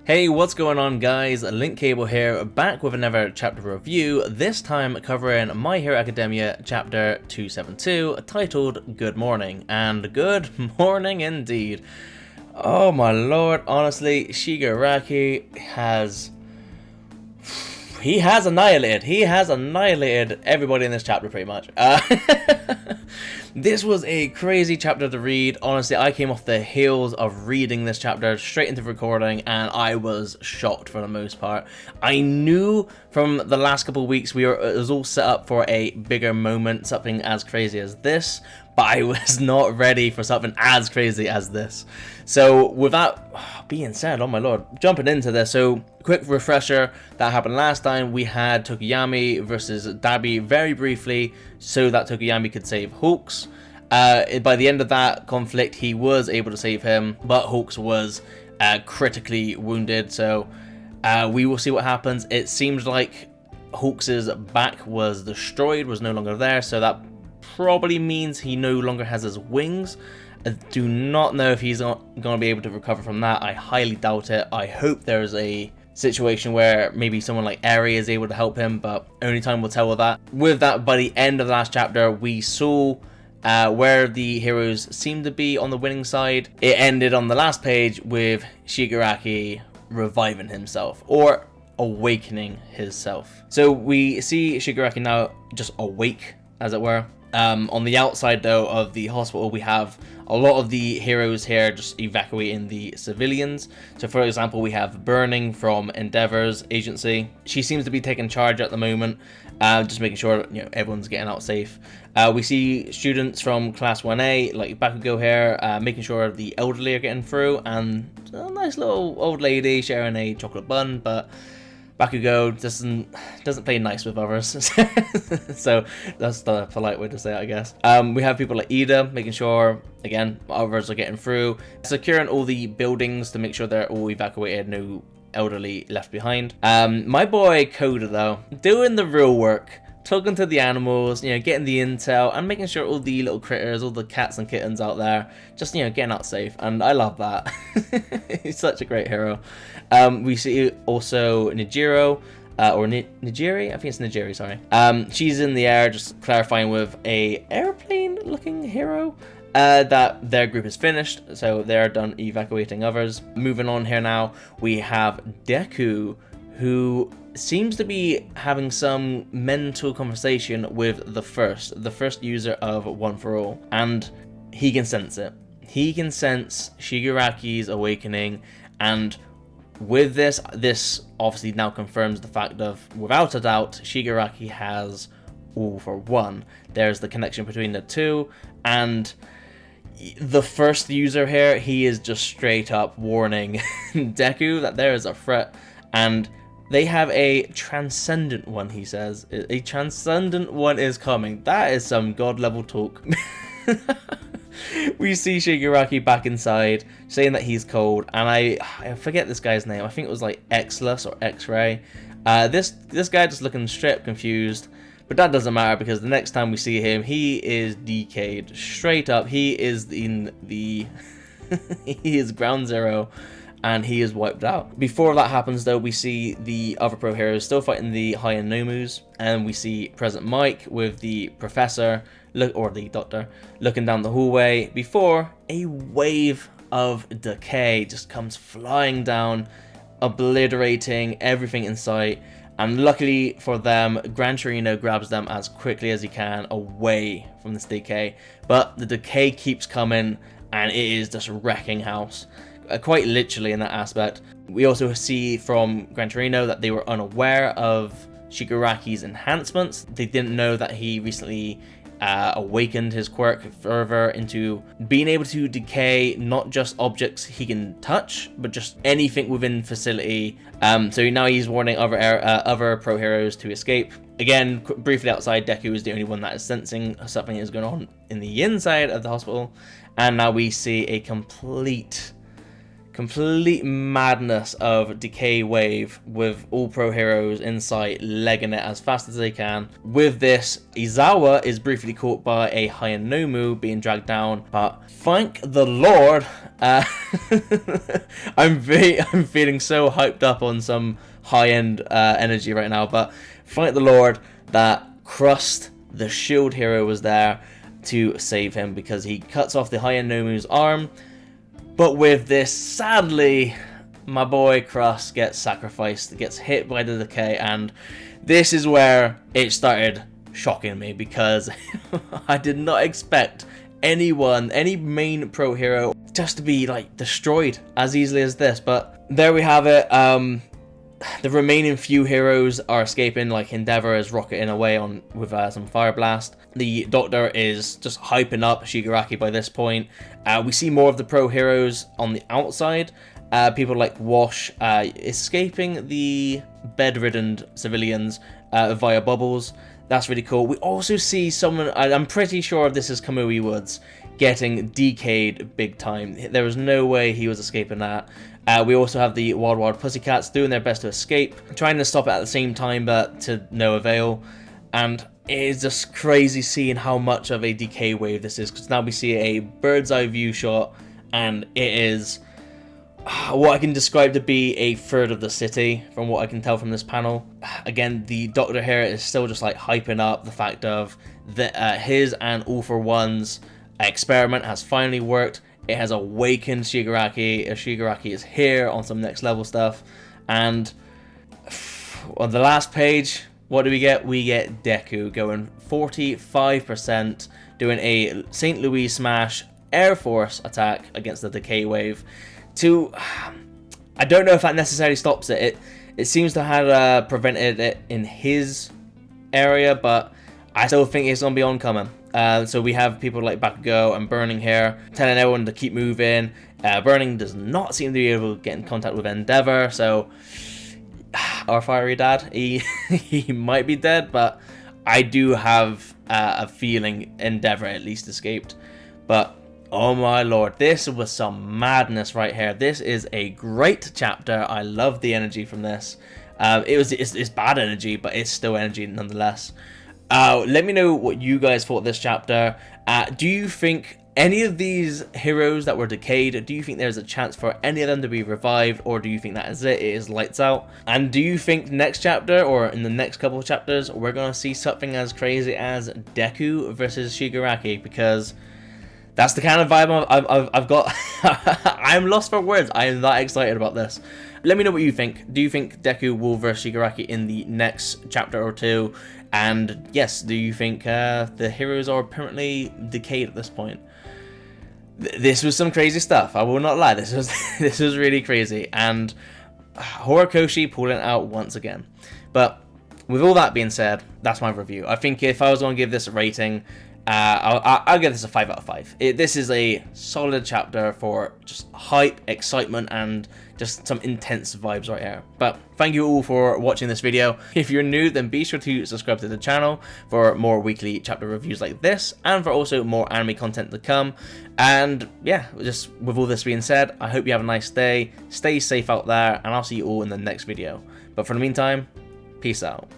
Hey, what's going on guys? Link Cable here, back with another chapter review, this time covering My Hero Academia chapter 272, titled Good Morning, and good morning indeed. Oh my lord, honestly, Shigaraki has annihilated everybody in this chapter pretty much. This was a crazy chapter to read. Honestly, I came off the heels of reading this chapter straight into recording and I was shocked for the most part. I knew from the last couple of weeks it was all set up for a bigger moment, something as crazy as this, but I was not ready for something as crazy as this. So with that being said, oh my lord, jumping into this, so quick refresher, that happened last time. We had Tokoyami versus Dabi very briefly so that Tokoyami could save Hawks. By the end of that conflict, he was able to save him, but Hawks was critically wounded, so we will see what happens. It seems like Hawks' back was destroyed, was no longer there, so that probably means he no longer has his wings. I do not know if he's going to be able to recover from that. I highly doubt it. I hope there's a situation where maybe someone like Eri is able to help him, but only time will tell with that. With that, by the end of the last chapter, we saw where the heroes seemed to be on the winning side. It ended on the last page with Shigaraki reviving himself, or awakening himself. So we see Shigaraki now just awake, as it were. On the outside though of the hospital, we have a lot of the heroes here just evacuating the civilians. So for example, we have Burning from Endeavor's agency. She seems to be taking charge at the moment, just making sure everyone's getting out safe. We see students from class 1A like Bakugo here, making sure the elderly are getting through, and a nice little old lady sharing a chocolate bun, but Bakugo doesn't play nice with others, so that's the polite way to say it, I guess. We have people like Ida making sure, again, others are getting through, securing all the buildings to make sure they're all evacuated, no elderly left behind. My boy Koda though, doing the real work, talking to the animals, getting the intel, and making sure all the little critters, all the cats and kittens out there, just getting out safe, and I love that. He's such a great hero. We see also Nijiro, or Nijiri? I think it's Nijiri, sorry. She's in the air, just clarifying with a airplane-looking hero that their group is finished, so they're done evacuating others. Moving on here now, we have Deku, who seems to be having some mental conversation with the first user of One for All, and he can sense it. He can sense Shigaraki's awakening, and with this obviously now confirms the fact of, without a doubt, Shigaraki has All for One. There's the connection between the two, and the first user here, he is just straight up warning Deku that there is a threat, and they have a transcendent one, he says. A transcendent one is coming. That is some god level talk. We see Shigaraki back inside, saying that he's cold, and I forget this guy's name. I think it was like Xless or X-Ray. This guy just looking straight up confused, but that doesn't matter because the next time we see him, he is decayed straight up. He is in the he is ground zero, and he is wiped out. Before that happens though, we see the other pro heroes still fighting the High Nomus, and we see President Mike with the professor, or the doctor, looking down the hallway before a wave of decay just comes flying down, obliterating everything in sight. And luckily for them, Gran Torino grabs them as quickly as he can away from this decay. But the decay keeps coming, and it is just wrecking house. Quite literally in that aspect. We also see from Gran Torino that they were unaware of Shigaraki's enhancements. They didn't know that he recently awakened his quirk further into being able to decay not just objects he can touch, but just anything within facility. So now he's warning other pro heroes to escape. Again, briefly outside, Deku is the only one that is sensing something is going on in the inside of the hospital, and now we see a complete complete madness of decay wave with all pro heroes in sight, legging it as fast as they can. With this, Izawa is briefly caught by a Hayanomu being dragged down, but thank the Lord, I'm feeling so hyped up on some high-end energy right now, but thank the Lord that Crust, the shield hero, was there to save him, because he cuts off the Hayanomu's arm. But with this, sadly, my boy Crust gets sacrificed, gets hit by the decay, and this is where it started shocking me, because I did not expect any main pro hero just to be like destroyed as easily as this. But there we have it. The remaining few heroes are escaping, like Endeavor is rocketing away with some Fire Blast. The Doctor is just hyping up Shigaraki by this point. We see more of the pro heroes on the outside. People like Wash escaping the bedridden civilians via bubbles. That's really cool. We also see someone, I'm pretty sure this is Kamui Woods, getting decayed big time. There was no way he was escaping that. We also have the Wild Wild Pussycats doing their best to escape, trying to stop it at the same time, but to no avail. And it is just crazy seeing how much of a decay wave this is, because now we see a bird's eye view shot, and it is what I can describe to be a third of the city, from what I can tell from this panel. Again, the Doctor here is still just like hyping up the fact of that his and All For One's experiment has finally worked. It has awakened Shigaraki. Shigaraki is here on some next level stuff. And on the last page, what do we get? We get Deku going 45%, doing a St. Louis Smash Air Force attack against the decay wave. I don't know if that necessarily stops it. It seems to have prevented it in his area, but I still think it's going to be oncoming. So we have people like Bakugo and Burning here telling everyone to keep moving. Burning does not seem to be able to get in contact with Endeavor, so our fiery dad, he might be dead, but I do have a feeling Endeavor at least escaped. But oh my lord, this was some madness right here. This is a great chapter. I love the energy from this. It's bad energy, but it's still energy nonetheless. Let me know what you guys thought of this chapter. Do you think any of these heroes that were decayed, do you think there's a chance for any of them to be revived, or do you think that is it is lights out? And do you think next chapter, or in the next couple of chapters, we're going to see something as crazy as Deku versus Shigaraki? Because that's the kind of vibe I've got. I'm lost for words. I am that excited about this. Let me know what you think. Do you think Deku will verse Shigaraki in the next chapter or two? And yes, do you think the heroes are permanently decayed at this point? This was some crazy stuff. I will not lie. This was really crazy. And Horikoshi pulling it out once again. But with all that being said, that's my review. I think if I was going to give this a rating, I'll give this a 5 out of 5. This is a solid chapter for just hype, excitement, and just some intense vibes right here. But thank you all for watching this video. If you're new, then be sure to subscribe to the channel for more weekly chapter reviews like this, and for also more anime content to come. And yeah, just with all this being said, I hope you have a nice day, stay safe out there, and I'll see you all in the next video. But for the meantime, peace out.